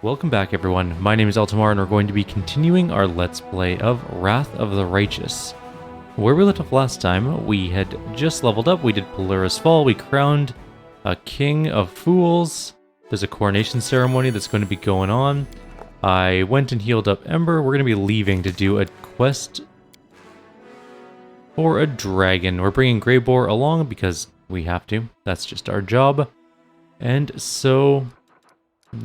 Welcome back everyone, my name is Eltimar and we're going to be continuing our Let's Play of Wrath of the Righteous. Where we left off last time, we had just leveled up, we did Polaris Fall, we crowned a King of Fools, there's a coronation ceremony that's going to be going on. I went and healed up Ember, we're going to be leaving to do a quest for a dragon. We're bringing Greyboar along because we have to, that's just our job. And so...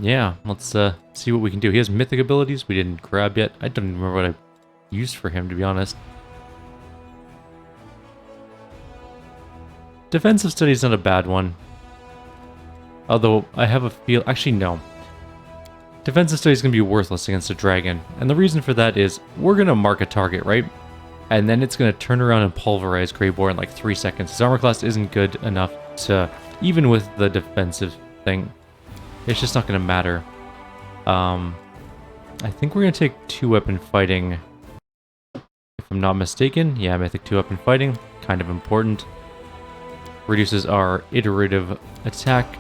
yeah, let's see what we can do. He has mythic abilities we didn't grab yet. I don't even remember what I used for him, to be honest. Defensive study is not a bad one. Although, I have a feel... actually, no. Defensive study is going to be worthless against a dragon. And the reason for that is, we're going to mark a target, right? And then it's going to turn around and pulverize Greyboar in like 3 seconds. His armor class isn't good enough to... even with the defensive thing. It's just not going to matter. I think we're going to take 2-weapon fighting. If I'm not mistaken. Yeah, Mythic 2-weapon fighting. Kind of important. Reduces our iterative attack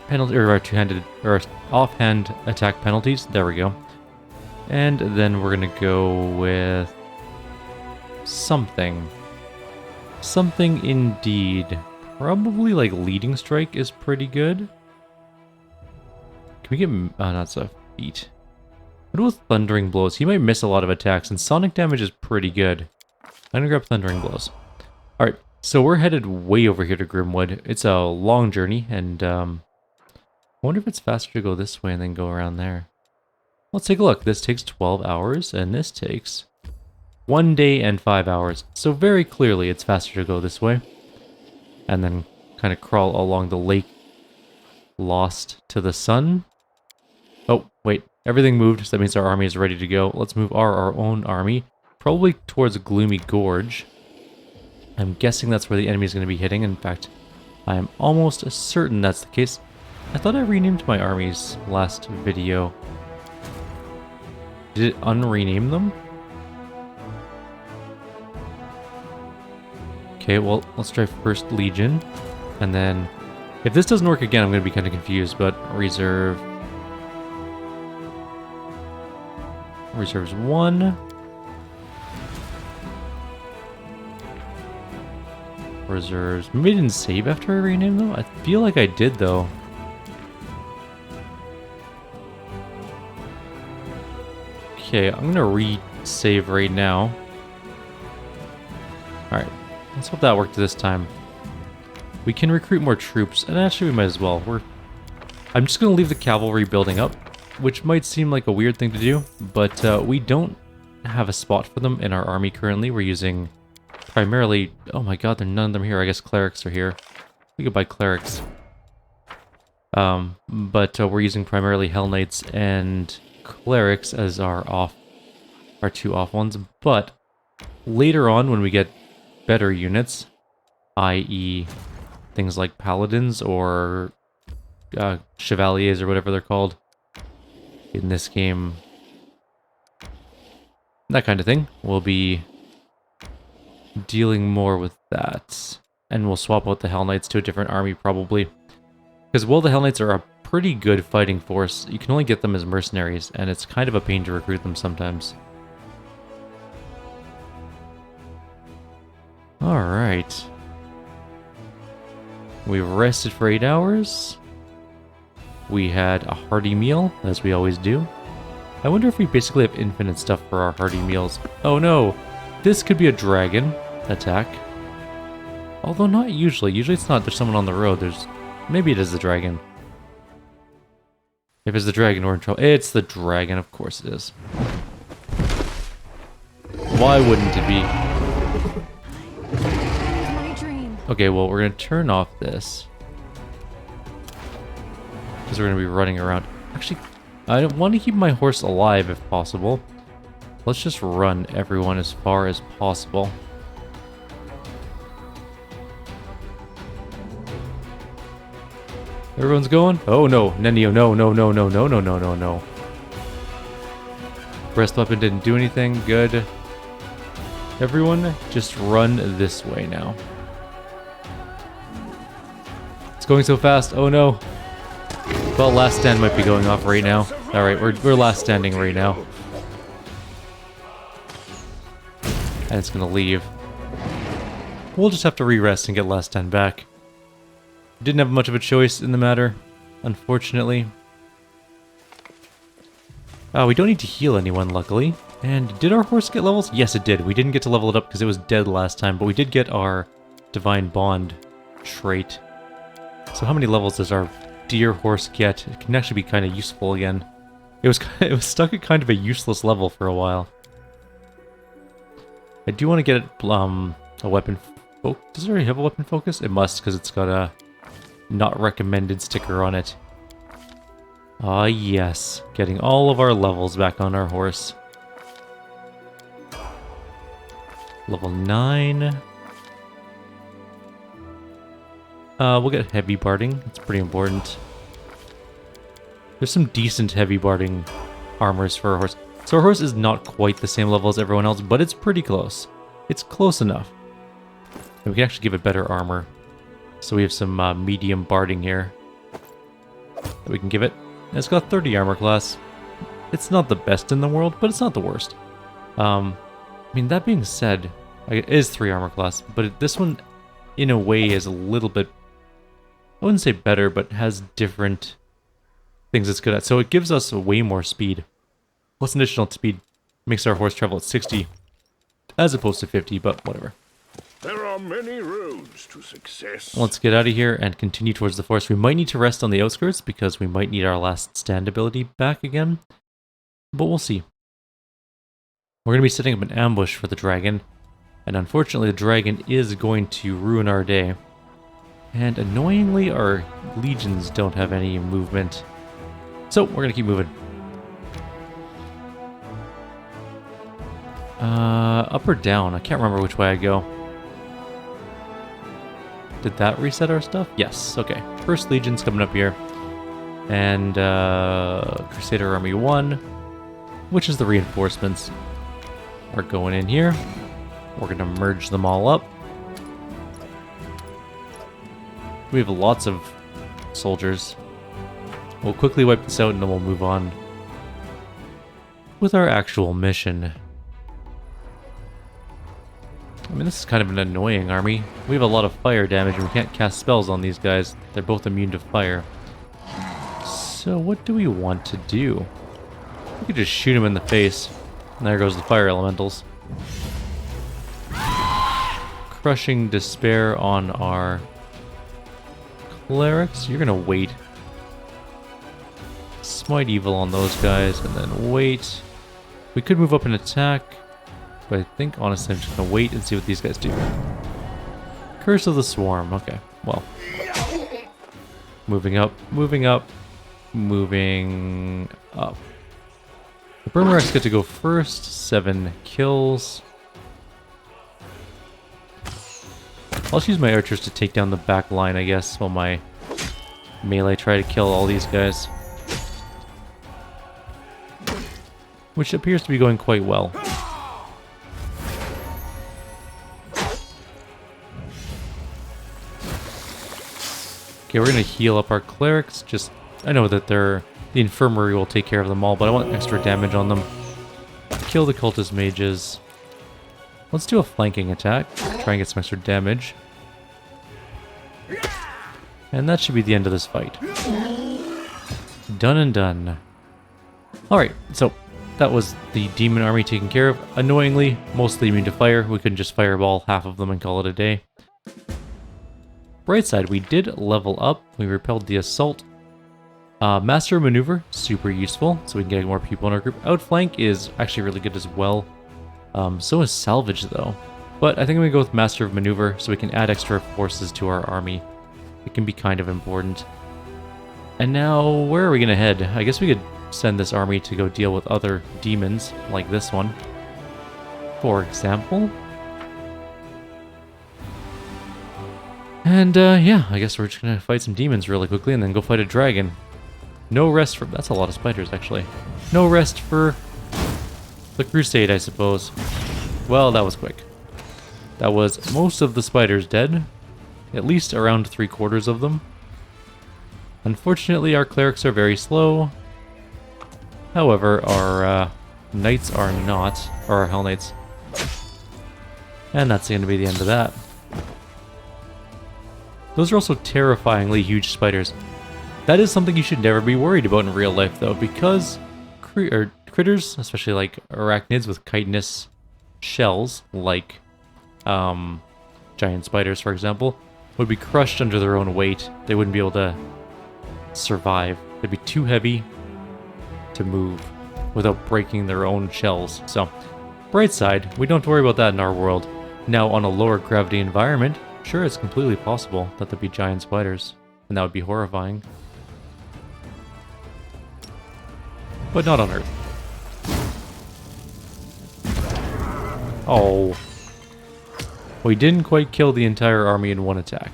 penalty, or our two-handed, or offhand attack penalties. There we go. And then we're going to go with something. Something indeed. Probably like Leading Strike is pretty good. Can we get... oh, that's a feat. What with Thundering Blows? He might miss a lot of attacks, and Sonic damage is pretty good. I'm gonna grab Thundering Blows. Alright, so we're headed way over here to Grimwood. It's a long journey, and I wonder if it's faster to go this way and then go around there. Let's take a look. This takes 12 hours, and this takes 1 day and 5 hours. So very clearly it's faster to go this way. And then kind of crawl along the lake. Lost to the sun. Oh, wait. Everything moved, so that means our army is ready to go. Let's move our own army. Probably towards Gloomy Gorge. I'm guessing that's where the enemy is going to be hitting. In fact, I am almost certain that's the case. I thought I renamed my armies last video. Did it unrename them? Okay, well, let's try First Legion. And then... if this doesn't work again, I'm going to be kind of confused, but reserve... reserves 1. Reserves... maybe I didn't save after I renamed them? I feel like I did, though. Okay, I'm going to re-save right now. Alright, let's hope that worked this time. We can recruit more troops, and actually we might as well. I'm just going to leave the cavalry building up, which might seem like a weird thing to do, but we don't have a spot for them in our army currently. We're using primarily... oh my god, there are none of them here. I guess clerics are here. We could buy clerics. But we're using primarily Hell Knights and clerics as our two off ones, but later on when we get better units, i.e. things like paladins or chevaliers or whatever they're called in this game. That kind of thing. We'll be dealing more with that. And we'll swap out the Hell Knights to a different army probably. Because while the Hell Knights are a pretty good fighting force, you can only get them as mercenaries, and it's kind of a pain to recruit them sometimes. Alright. We rested for 8 hours. We had a hearty meal, as we always do. I wonder if we basically have infinite stuff for our hearty meals. Oh no! This could be a dragon attack. Although not usually. Usually it's not. There's someone on the road. Maybe it is the dragon. If it's the dragon, we're in trouble. It's the dragon, of course it is. Why wouldn't it be? Okay, well, we're going to turn off this. Because we're going to be running around. Actually, I want to keep my horse alive if possible. Let's just run everyone as far as possible. Everyone's going? Oh no, Nenio, no, no, no, no, no, no, no, no, no. Breast weapon didn't do anything, good. Everyone, just run this way now. It's going so fast. Oh no. Well, Last Stand might be going off right now. Alright, we're last standing right now. And it's gonna leave. We'll just have to re-rest and get last stand back. Didn't have much of a choice in the matter, unfortunately. We don't need to heal anyone, luckily. And did our horse get levels? Yes, it did. We didn't get to level it up because it was dead last time, but we did get our Divine Bond trait. So how many levels does our dear horse get? It can actually be kind of useful again. It was stuck at kind of a useless level for a while. I do want to get it, a weapon. Does it already have a weapon focus? It must, because it's got a not recommended sticker on it. Ah, yes. Getting all of our levels back on our horse. Level 9. We'll get heavy barding. It's pretty important. There's some decent heavy barding armors for our horse. So our horse is not quite the same level as everyone else, but it's pretty close. It's close enough. And we can actually give it better armor. So we have some medium barding here that we can give it. And it's got 30 armor class. It's not the best in the world, but it's not the worst. I mean, that being said, it is 3 armor class, but this one, in a way, is a little bit, I wouldn't say better, but has different things it's good at. So it gives us way more speed. Plus additional speed makes our horse travel at 60, as opposed to 50, but whatever. There are many roads to success. Let's get out of here and continue towards the forest. We might need to rest on the outskirts because we might need our last stand ability back again. But we'll see. We're going to be setting up an ambush for the dragon. And unfortunately the dragon is going to ruin our day. And annoyingly our legions don't have any movement. So we're going to keep moving. Up or down? I can't remember which way I go. Did that reset our stuff? Yes, okay. First Legion's coming up here. And, Crusader Army 1, which is the reinforcements, are going in here. We're gonna merge them all up. We have lots of soldiers. We'll quickly wipe this out and then we'll move on with our actual mission. I mean, this is kind of an annoying army. We have a lot of fire damage and we can't cast spells on these guys. They're both immune to fire. So what do we want to do? We could just shoot him in the face. And there goes the fire elementals. Crushing Despair on our clerics. You're gonna wait. Smite Evil on those guys and then wait. We could move up and attack. But I think, honestly, I'm just going to wait and see what these guys do. Curse of the Swarm. Okay, well. Moving up, moving up, moving up. The Bermeracks get to go first. 7 kills. I'll just use my archers to take down the back line, I guess, while my melee try to kill all these guys. Which appears to be going quite well. Okay, we're going to heal up our clerics. Just, I know that the infirmary will take care of them all, but I want extra damage on them. Kill the cultist mages. Let's do a flanking attack. Try and get some extra damage. And that should be the end of this fight. Done and done. Alright, so that was the demon army taken care of. Annoyingly, mostly immune to fire. We couldn't just fireball half of them and call it a day. Bright side, we did level up. We repelled the assault. Master of Maneuver, super useful, so we can get more people in our group. Outflank is actually really good as well. So is Salvage, though. But I think I'm going to go with Master of Maneuver, so we can add extra forces to our army. It can be kind of important. And now, where are we going to head? I guess we could send this army to go deal with other demons, like this one. For example. And, yeah, I guess we're just gonna fight some demons really quickly and then go fight a dragon. No rest for... That's a lot of spiders, actually. No rest for the Crusade, I suppose. Well, that was quick. That was most of the spiders dead. At least around 3/4 of them. Unfortunately, our clerics are very slow. However, our knights are not, or our hell knights. And that's going to be the end of that. Those are also terrifyingly huge spiders. That is something you should never be worried about in real life, though, because critters, especially like arachnids with chitinous shells, like giant spiders, for example, would be crushed under their own weight. They wouldn't be able to survive. They'd be too heavy to move without breaking their own shells. So, bright side, we don't have to worry about that in our world. Now, on a lower gravity environment, sure, it's completely possible that there'd be giant spiders, and that would be horrifying. But not on Earth. Oh. We didn't quite kill the entire army in one attack.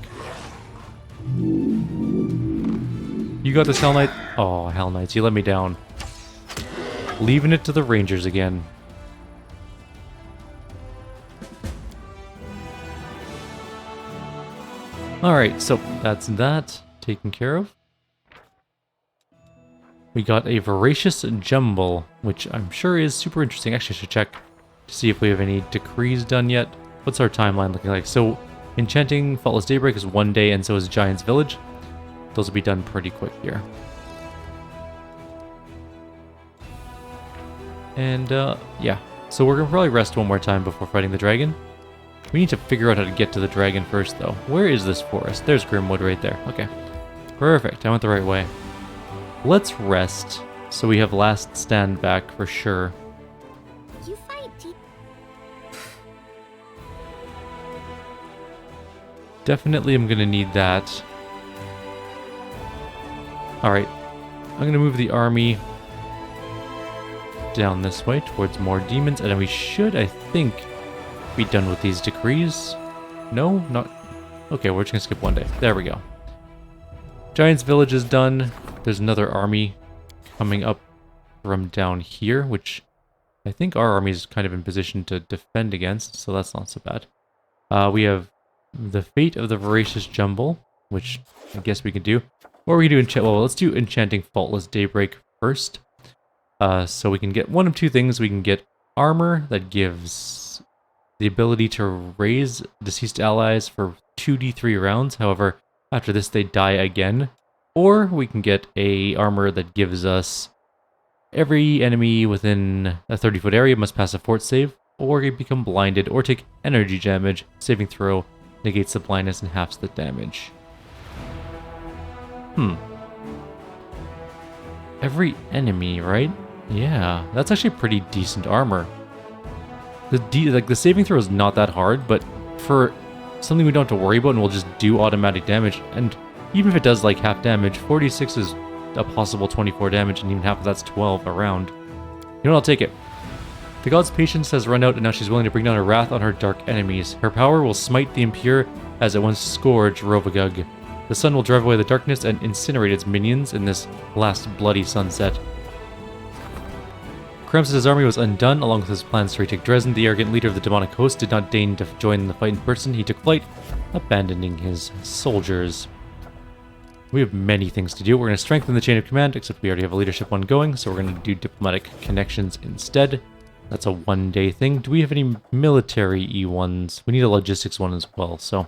You got this, Hell Knight? Oh, Hell Knights, you let me down. Leaving it to the Rangers again. Alright, so that's that taken care of. We got a Voracious Jumble, which I'm sure is super interesting. Actually, I should check to see if we have any decrees done yet. What's our timeline looking like? So, enchanting Faultless Daybreak is 1 day, and so is Giant's Village. Those will be done pretty quick here. And, yeah. So we're gonna probably rest one more time before fighting the dragon. We need to figure out how to get to the dragon first, though. Where is this forest? There's Grimwood right there. Okay. Perfect. I went the right way. Let's rest, so we have last stand back for sure. You fight Definitely I'm gonna need that. Alright. I'm gonna move the army down this way towards more demons, and then we should, I think, be done with these decrees. No? Not... Okay, we're just gonna skip 1 day. There we go. Giant's Village is done. There's another army coming up from down here, which I think our army is kind of in position to defend against, so that's not so bad. We have the Fate of the Voracious Jumble, which I guess we can do. Or we can do well, let's do Enchanting Faultless Daybreak first. So we can get one of two things. We can get armor that gives the ability to raise deceased allies for 2d3 rounds. However, after this they die again. Or we can get a armor that gives us every enemy within a 30-foot area must pass a fort save, or become blinded, or take energy damage. Saving throw negates the blindness and halves the damage. Every enemy, right? Yeah, that's actually pretty decent armor. The saving throw is not that hard, but for something we don't have to worry about and we'll just do automatic damage, and even if it does like half damage, 46 is a possible 24 damage, and even half of that's 12 around. You know what, I'll take it. The god's patience has run out, and now she's willing to bring down her wrath on her dark enemies. Her power will smite the impure as it once scourged Rovagug. The sun will drive away the darkness and incinerate its minions in this last bloody sunset. Kramsus' army was undone, along with his plans to retake Dresden. The arrogant leader of the demonic host did not deign to join the fight in person. He took flight, abandoning his soldiers. We have many things to do. We're going to strengthen the chain of command, except we already have a leadership one going, so we're going to do diplomatic connections instead. That's a 1-day thing. Do we have any military E1s? We need a logistics one as well, so...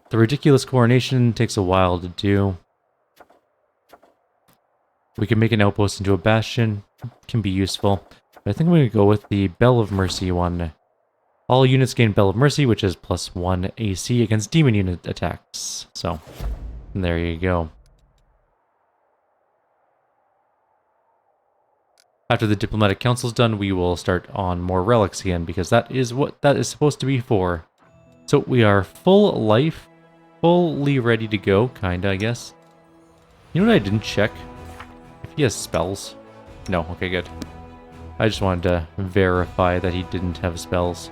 The ridiculous coronation takes a while to do. We can make an outpost into a bastion. Can be useful. But I think I'm going to go with the Bell of Mercy one. All units gain Bell of Mercy, which is +1 AC against demon unit attacks. So, there you go. After the diplomatic council's done, we will start on more relics again, because that is what that is supposed to be for. So we are full life, fully ready to go, kinda, I guess. You know what I didn't check? If he has spells. No, okay, good. I just wanted to verify that he didn't have spells.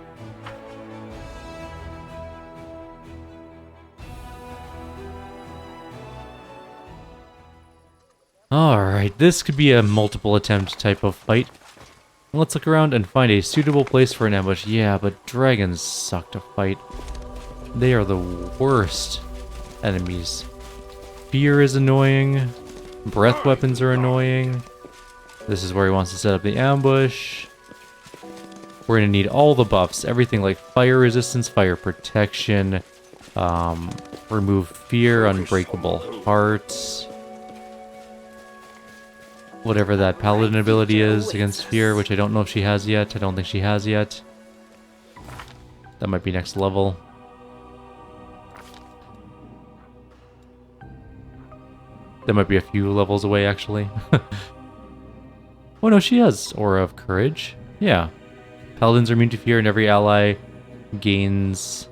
Alright, this could be a multiple attempt type of fight. Let's look around and find a suitable place for an ambush. Yeah, but dragons suck to fight. They are the worst enemies. Fear is annoying. Breath weapons are annoying. This is where he wants to set up the ambush. We're going to need all the buffs. Everything like fire resistance, fire protection, remove fear, unbreakable hearts. Whatever that paladin ability is against fear, which I don't know if she has yet. I don't think she has yet. That might be next level. That might be a few levels away, actually. Oh no, she has Aura of Courage. Yeah. Paladins are immune to fear and every ally gains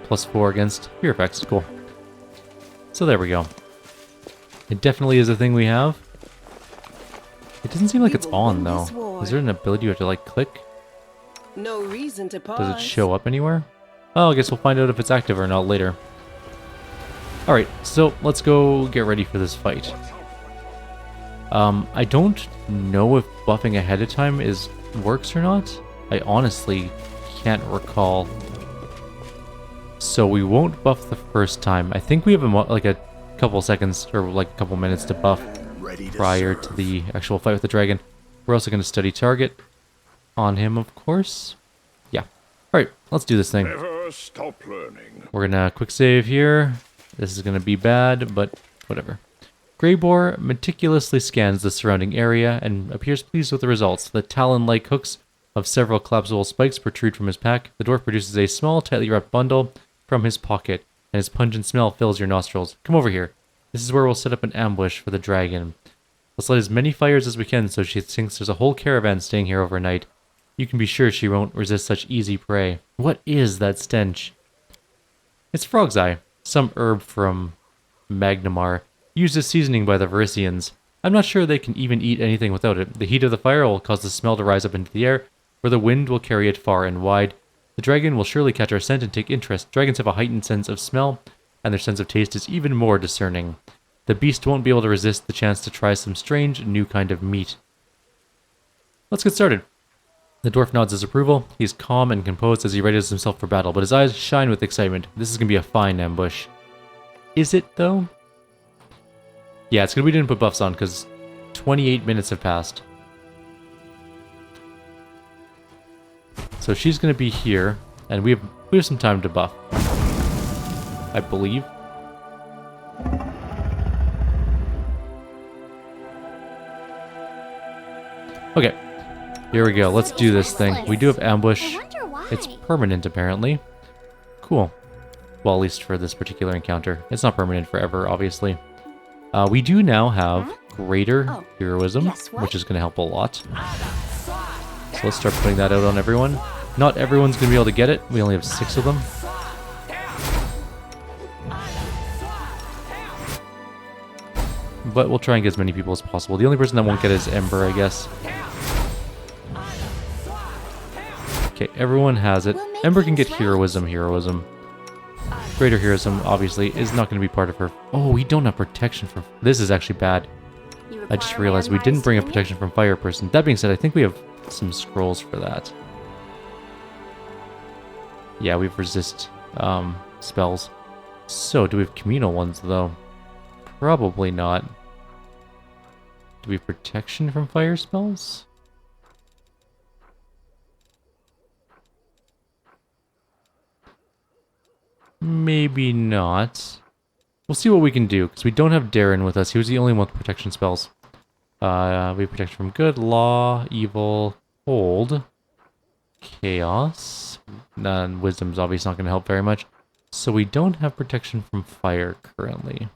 +4 against fear effects. Cool. So there we go. It definitely is a thing we have. It doesn't seem like it's on, though. Is there an ability you have to, like, click? No reason to pause. Does it show up anywhere? Oh, I guess we'll find out if it's active or not later. Alright, so let's go get ready for this fight. I don't know if buffing ahead of time works or not. I honestly can't recall. So we won't buff the first time. I think we have a couple seconds or like a couple minutes to buff prior to the actual fight with the dragon. We're also going to study target on him, of course. Yeah. Alright, let's do this thing. Never stop learning. We're going to quick save here. This is going to be bad, but whatever. Greyboar meticulously scans the surrounding area and appears pleased with the results. The talon-like hooks of several collapsible spikes protrude from his pack. The dwarf produces a small, tightly wrapped bundle from his pocket, and his pungent smell fills your nostrils. Come over here. This is where we'll set up an ambush for the dragon. Let's light as many fires as we can so she thinks there's a whole caravan staying here overnight. You can be sure she won't resist such easy prey. What is that stench? It's frog's eye, some herb from Magnamar, used as seasoning by the Varisians. I'm not sure they can even eat anything without it. The heat of the fire will cause the smell to rise up into the air, where the wind will carry it far and wide. The dragon will surely catch our scent and take interest. Dragons have a heightened sense of smell, and their sense of taste is even more discerning. The beast won't be able to resist the chance to try some strange, new kind of meat. Let's get started. The dwarf nods his approval. He's calm and composed as he readies himself for battle, but his eyes shine with excitement. This is going to be a fine ambush. Is it, though? Yeah, it's good we didn't put buffs on, because 28 minutes have passed. So she's going to be here, and we have some time to buff. I believe. Okay, here we go. Let's do this thing. We do have ambush. It's permanent, apparently. Cool. Well, at least for this particular encounter. It's not permanent forever, obviously. We do now have greater heroism, which is going to help a lot. So let's start putting that out on everyone. Not everyone's going to be able to get it. We only have 6 of them. But we'll try and get as many people as possible. The only person that won't get it is Ember, I guess. Okay, everyone has it. Ember can get heroism. Greater heroism, obviously, is not going to be part of her. Oh, we don't have protection from... This is actually bad. I just realized we didn't bring a protection from fire person. That being said, I think we have some scrolls for that. Yeah, we have resist spells. So, do we have communal ones, though? Probably not. Do we have protection from fire spells? Maybe not. We'll see what we can do, because we don't have Darren with us. He was the only one with protection spells. We have protection from good, law, evil, cold, chaos. And wisdom's obviously not going to help very much. So we don't have protection from fire currently.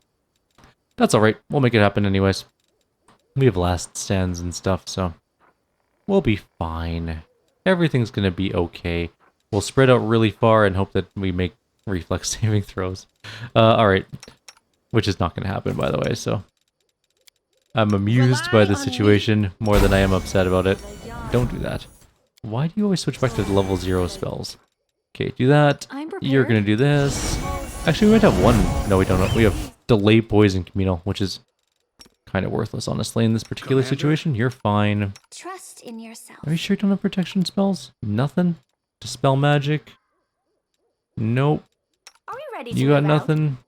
That's alright. We'll make it happen anyways. We have last stands and stuff, so we'll be fine. Everything's going to be okay. We'll spread out really far and hope that we make reflex saving throws. Alright. Which is not going to happen, by the way, so... I'm amused by the situation more than I am upset about it. Don't do that. Why do you always switch back to the level 0 spells? Okay, do that. You're going to do this. Actually, we might have one. No, we don't. We have delay poison communal, which is kind of worthless, honestly, in this particular situation. You're fine. Trust in yourself. Are you sure you don't have protection spells? Nothing? Dispel magic? Nope. Are we ready to You got move out? nothing?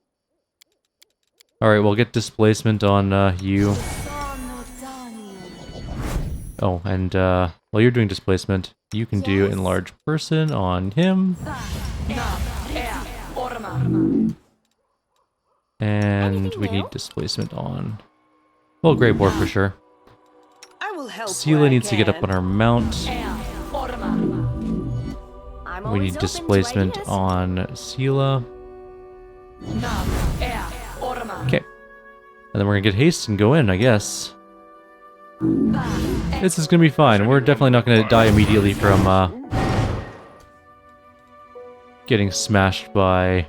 Alright, we'll get displacement on you. Oh, and while you're doing displacement, you can do enlarge person on him. And we need displacement on... well, Grey Boar for sure. I will help. Sela needs to get up on her mount. We need displacement on Sela. Okay. And then we're gonna get haste and go in, I guess. This is gonna be fine. We're definitely not gonna die immediately from getting smashed by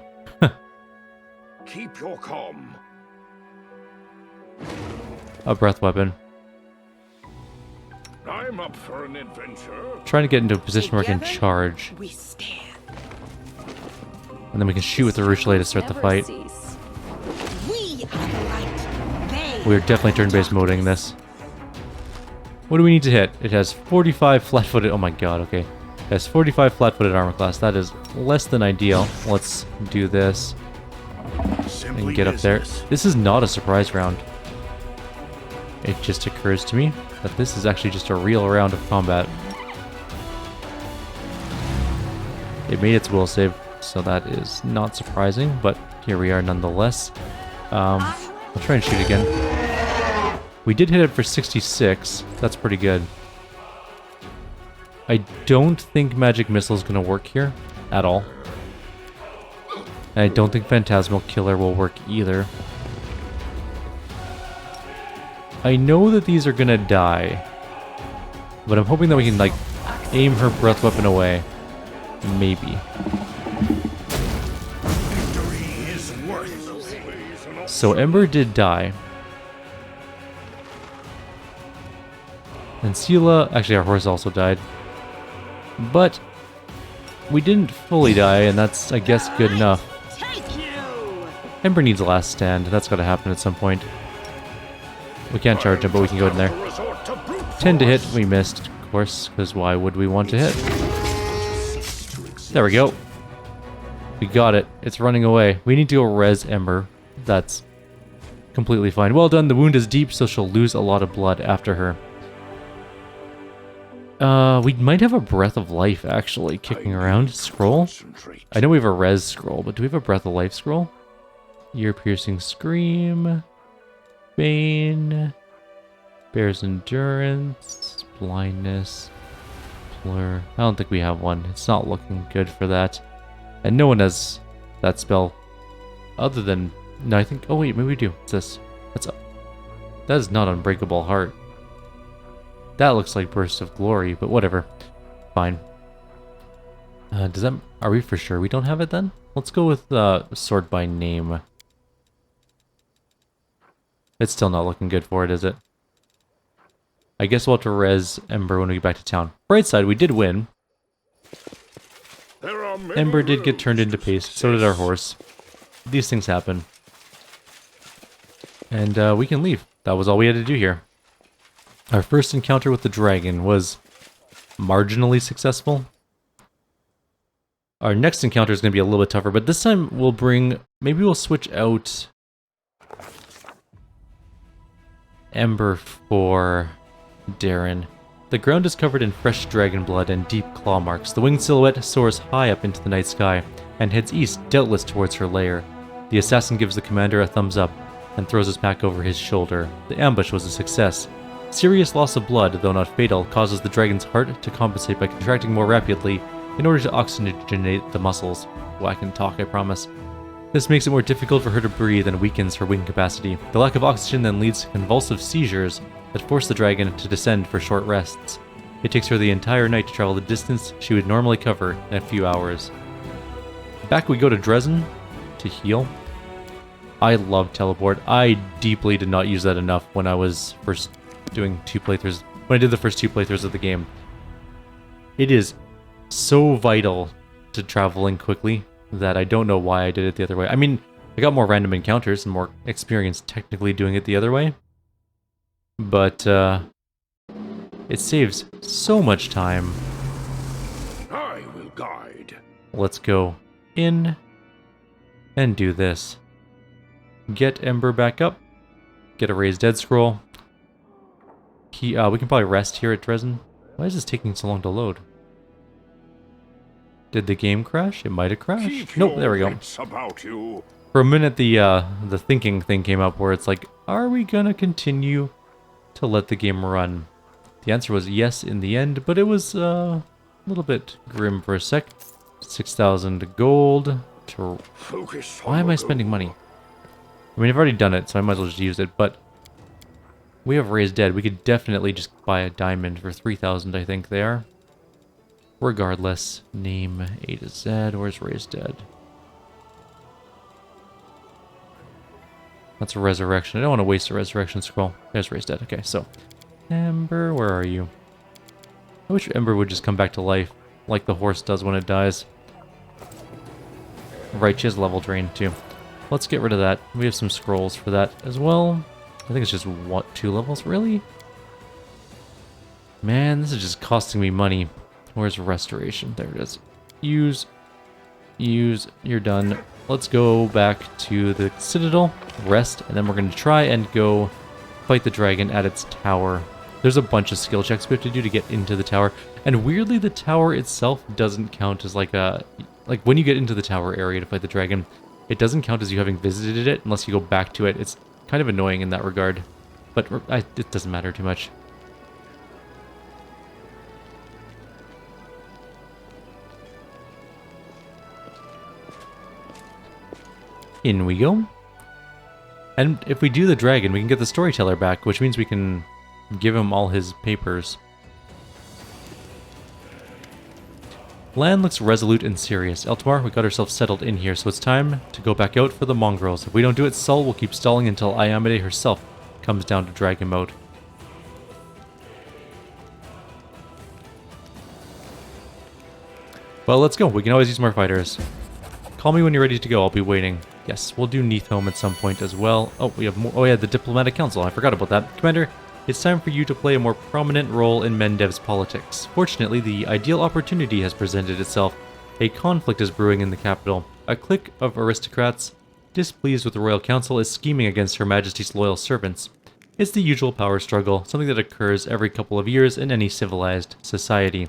Keep your calm. a breath weapon. I'm up for an adventure. Trying to get into a position where I can charge. We stand. And then we can shoot with the Ruchelet to start the fight. We are the light. We're definitely turn-based moding this. What do we need to hit? It has 45 flat-footed... oh my god, okay. It has 45 flat-footed armor class. That is less than ideal. Let's do this and get up there. This is not a surprise round. It just occurs to me that this is actually just a real round of combat. It made its will save, so that is not surprising, but here we are nonetheless. I'll try and shoot again. We did hit it for 66. That's pretty good. I don't think Magic Missile is going to work here at all. And I don't think Phantasmal Killer will work either. I know that these are going to die. But I'm hoping that we can, like, aim her breath weapon away. Maybe. So Ember did die. And Sela, actually our horse also died. But we didn't fully die, and that's, I guess, good enough. Ember needs a last stand. That's got to happen at some point. We can't charge him, but we can go in there. 10 to hit. We missed, of course, because why would we want to hit? There we go. We got it. It's running away. We need to go res Ember. That's completely fine. Well done. The wound is deep, so she'll lose a lot of blood after her. We might have a Breath of Life, actually, kicking around. Scroll? I know we have a res scroll, but do we have a Breath of Life scroll? Ear-piercing Scream. Bane. Bear's Endurance. Blindness. Blur. I don't think we have one. It's not looking good for that. And no one has that spell. Other than... no, I think... oh wait, maybe we do. What's this? That is not Unbreakable Heart. That looks like Burst of Glory, but whatever. Fine. Does that... are we for sure we don't have it then? Let's go with Sword by Name. It's still not looking good for it, is it? I guess we'll have to res Ember when we get back to town. Bright side, we did win. Ember did get turned into paste, so did our horse. These things happen. And we can leave. That was all we had to do here. Our first encounter with the dragon was marginally successful. Our next encounter is going to be a little bit tougher, but this time we'll bring... maybe we'll switch out Ember for Darren. The ground is covered in fresh dragon blood and deep claw marks. The winged silhouette soars high up into the night sky and heads east, doubtless towards her lair. The assassin gives the commander a thumbs up and throws his pack over his shoulder. The ambush was a success. Serious loss of blood, though not fatal, causes the dragon's heart to compensate by contracting more rapidly in order to oxygenate the muscles. Well, I can talk, I promise. This makes it more difficult for her to breathe and weakens her wing capacity. The lack of oxygen then leads to convulsive seizures that force the dragon to descend for short rests. It takes her the entire night to travel the distance she would normally cover in a few hours. Back we go to Dresden to heal. I love teleport. I deeply did not use that enough when I was first doing when I did the first 2 playthroughs of the game. It is so vital to traveling quickly that I don't know why I did it the other way. I mean, I got more random encounters and more experience technically doing it the other way. But, it saves so much time. I will guide. Let's go in and do this. Get Ember back up. Get a Raised Dead scroll. We can probably rest here at Dresden. Why is this taking so long to load? Did the game crash? It might have crashed. Keep Nope, there we your go. wits about you. For a minute, the thinking thing came up where it's like, are we gonna continue to let the game run? The answer was yes in the end, but it was a little bit grim for a sec. 6,000 gold. Focus on Why am the I spending goal. money? I mean, I've already done it, so I might as well just use it, but we have Raised Dead. We could definitely just buy a diamond for 3,000, I think they are. Regardless, name A to Z. Where's Raised Dead? That's a resurrection. I don't want to waste a resurrection scroll. There's Raised Dead. Okay, so Ember, where are you? I wish Ember would just come back to life, like the horse does when it dies. Right, she has level drain too. Let's get rid of that. We have some scrolls for that as well. I think it's just, what, 2 levels? Really? Man, this is just costing me money. Where's restoration? There it is. Use. You're done. Let's go back to the Citadel, rest, and then we're going to try and go fight the dragon at its tower. There's a bunch of skill checks we have to do to get into the tower, and weirdly the tower itself doesn't count as like when you get into the tower area to fight the dragon, it doesn't count as you having visited it unless you go back to it. It's kind of annoying in that regard, but it doesn't matter too much. In we go. And if we do the dragon, we can get the storyteller back, which means we can give him all his papers. Land looks resolute and serious. Eltimar, we got ourselves settled in here, so it's time to go back out for the mongrels. If we don't do it, Sol will keep stalling until Ayamide herself comes down to dragon mode. Well, let's go. We can always use more fighters. Call me when you're ready to go. I'll be waiting. Yes, we'll do Neathholm at some point as well. Oh, we have more. Oh yeah, the Diplomatic Council. I forgot about that. Commander, it's time for you to play a more prominent role in Mendev's politics. Fortunately, the ideal opportunity has presented itself. A conflict is brewing in the capital. A clique of aristocrats, displeased with the Royal Council, is scheming against Her Majesty's loyal servants. It's the usual power struggle, something that occurs every couple of years in any civilized society.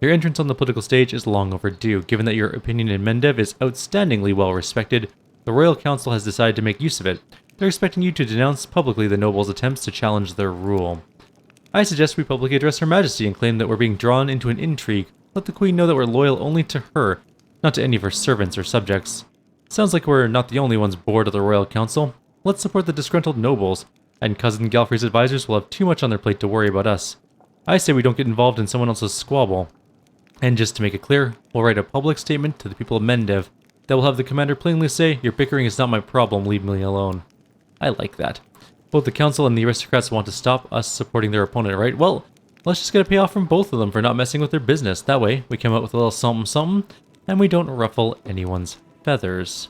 Your entrance on the political stage is long overdue. Given that your opinion in Mendev is outstandingly well respected, the Royal Council has decided to make use of it. They're expecting you to denounce publicly the nobles' attempts to challenge their rule. I suggest we publicly address Her Majesty and claim that we're being drawn into an intrigue. Let the Queen know that we're loyal only to her, not to any of her servants or subjects. Sounds like we're not the only ones bored of the Royal Council. Let's support the disgruntled nobles, and Cousin Galfrey's advisors will have too much on their plate to worry about us. I say we don't get involved in someone else's squabble. And just to make it clear, we'll write a public statement to the people of Mendev that will have the commander plainly say, "Your bickering is not my problem, leave me alone." I like that. Both the council and the aristocrats want to stop us supporting their opponent, right? Well, let's just get a payoff from both of them for not messing with their business. That way, we come out with a little something something, and we don't ruffle anyone's feathers.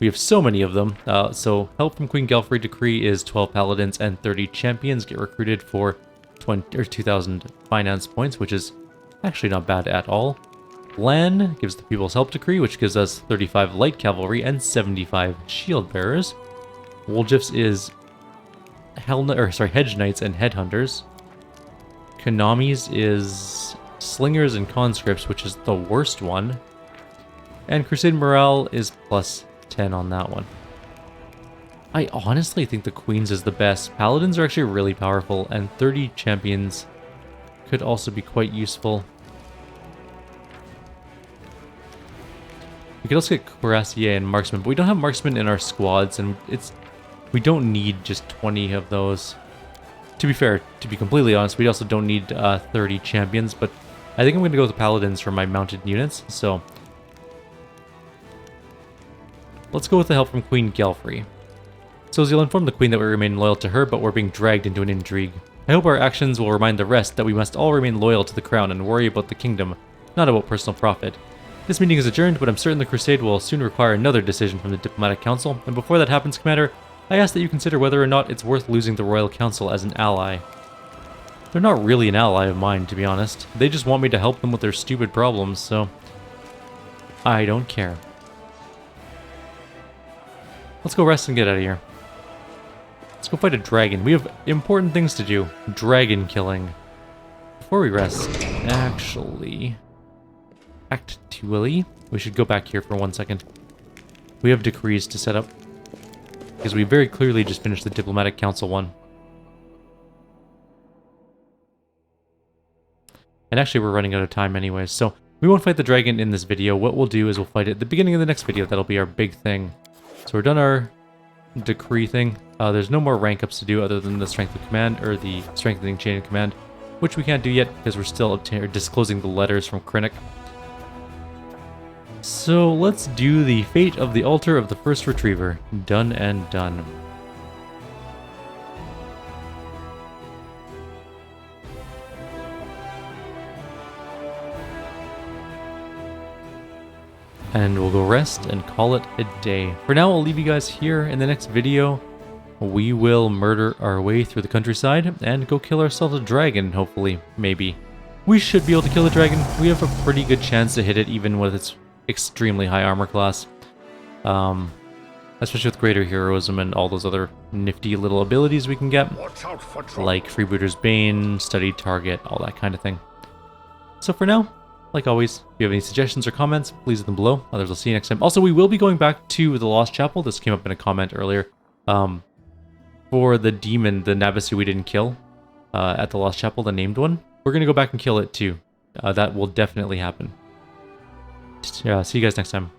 We have so many of them, so help from Queen Galfrey decree is 12 paladins and 30 champions get recruited for 2,000 finance points, which is actually not bad at all. Lan gives the People's Help Decree, which gives us 35 light cavalry and 75 shield bearers. Woljif's is Hedge Knights and Headhunters. Konami's is Slingers and Conscripts, which is the worst one. And Crusade Morale is plus 10 on that one. I honestly think the Queen's is the best. Paladins are actually really powerful, and 30 champions could also be quite useful. We could also get Cuirassier and Marksman, but we don't have Marksman in our squads, and we don't need just 20 of those. To be fair, to be completely honest, we also don't need 30 champions, but I think I'm going to go with the Paladins for my mounted units, so let's go with the help from Queen Galfrey. So you'll inform the Queen that we remain loyal to her, but we're being dragged into an intrigue. I hope our actions will remind the rest that we must all remain loyal to the crown and worry about the kingdom, not about personal profit. This meeting is adjourned, but I'm certain the Crusade will soon require another decision from the Diplomatic Council, and before that happens, Commander, I ask that you consider whether or not it's worth losing the Royal Council as an ally. They're not really an ally of mine, to be honest. They just want me to help them with their stupid problems, so I don't care. Let's go rest and get out of here. Let's go fight a dragon. We have important things to do. Dragon killing. Before we rest, actually... Actually, we should go back here for 1 second. We have decrees to set up. Because we very clearly just finished the Diplomatic Council one. And actually we're running out of time anyways, so we won't fight the dragon in this video. What we'll do is we'll fight it at the beginning of the next video. That'll be our big thing. So we're done our decree thing. There's no more rank ups to do other than the strength of command, or the strengthening chain of command, which we can't do yet because we're still disclosing the letters from Krennic. So let's do the fate of the altar of the first retriever. Done and done. And we'll go rest and call it a day. For now, I'll leave you guys here. In the next video, we will murder our way through the countryside and go kill ourselves a dragon, hopefully. Maybe. We should be able to kill a dragon. We have a pretty good chance to hit it even with its extremely high armor class. Especially with greater heroism and all those other nifty little abilities we can get. Watch out for trouble. Like Freebooter's Bane, Studied Target, all that kind of thing. So for now, like always, if you have any suggestions or comments, please leave them below. Others, I'll see you next time. Also, we will be going back to the Lost Chapel. This came up in a comment earlier. For the demon, the Nabasu we didn't kill at the Lost Chapel, the named one. We're going to go back and kill it too. That will definitely happen. See you guys next time.